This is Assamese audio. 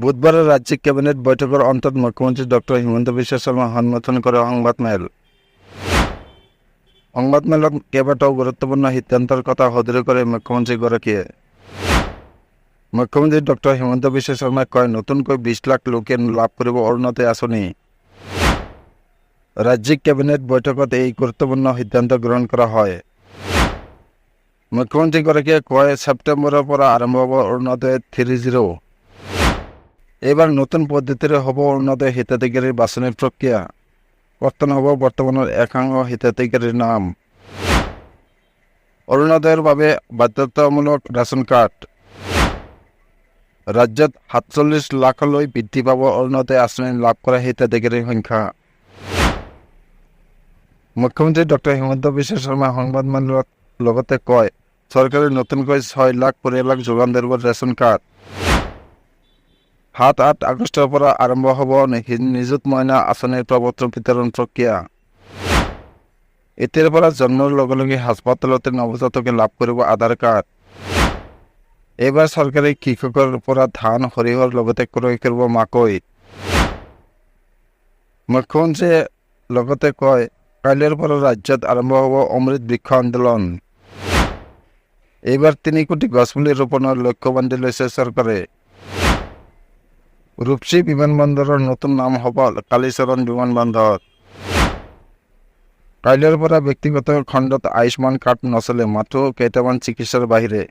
বুধবাৰে ৰাজ্যিক ক্যাবিনেট বৈঠকেৰ অন্তত মুখ্যমন্ত্ৰী ডক্টৰ হিমন্ত বিশ্ব শৰ্মা সম্বোধন কৰে সংবাদমেলত কেইবাটাও গুৰুত্বপূৰ্ণ সিদ্ধান্তৰ কথা সদৰি কৰে মুখ্যমন্ত্ৰীগৰাকীয়ে। মুখ্যমন্ত্ৰী ডক্টৰ হিমন্ত বিশ্ব শৰ্মাই কয়, নতুনকৈ 20 লাখ লোকে লাভ কৰিব অৰুণোদয় আঁচনি। ৰাজ্যিক কেবিনেট বৈঠকত এই গুৰুত্বপূৰ্ণ সিদ্ধান্ত গ্ৰহণ কৰা হয়। মুখ্যমন্ত্ৰীগৰাকীয়ে কয়, ছেপ্টেম্বৰৰ পৰা আৰম্ভ হ'ব অৰুণোদয় 3.0। এইবাৰ নতুন পদ্ধতিৰে হ'ব অৰুণোদয় হিতাধিকাৰীৰ বাছনিৰ প্ৰক্ৰিয়া। কৰ্তন হ'ব বৰ্তমানৰ একাংশ হিতাধিকাৰীৰ নাম। অৰুণোদয়ৰ বাবে বাধ্যতামূলক ৰেচন কাৰ্ড। ৰাজ্যত 47 লাখলৈ বৃদ্ধি পাব অৰুণোদয় আঁচনি লাভ কৰা হিতাধিকাৰীৰ সংখ্যা। মুখ্যমন্ত্ৰী ডক্টৰ হিমন্ত বিশ্ব শৰ্মাই সংবাদমেলত লগতে কয়, চৰকাৰে নতুনকৈ 6 লাখ পৰিয়ালক যোগান ধৰিব ৰেচন কাৰ্ড। 7-8 আগষ্টৰ পৰা আৰম্ভ হ'ব নিযুত মইনা আঁচনিৰ প্ৰপত্ৰ বিতৰণ প্ৰক্ৰিয়া। এতিয়াৰ পৰা জন্মৰ লগে লগে হাস্পতালতে নৱজাতকে লাভ কৰিব আধাৰ কাৰ্ড। এইবাৰ চৰকাৰে কৃষকৰ পৰা ধান, সৰিয়হৰ লগতে ক্ৰয় কৰিব মাকৈ। মুখ্যমন্ত্ৰীয়ে লগতে কয়, কাইলৈৰ পৰা ৰাজ্যত আৰম্ভ হ'ব অমৃত বৃক্ষ আন্দোলন। এইবাৰ 3 কোটি গছপুলি ৰোপণৰ লক্ষ্য বান্ধি লৈছে চৰকাৰে। ৰূপসী বিমানবন্দৰৰ নতুন নাম হ'ব কালিচৰণ বিমানবন্দৰ। কাইলৈৰ পৰা ব্যক্তিগত খণ্ডত আয়ুষ্মান কাৰ্ড নচলে, মাত্ৰ কেইটামান চিকিৎসাৰ বাহিৰে।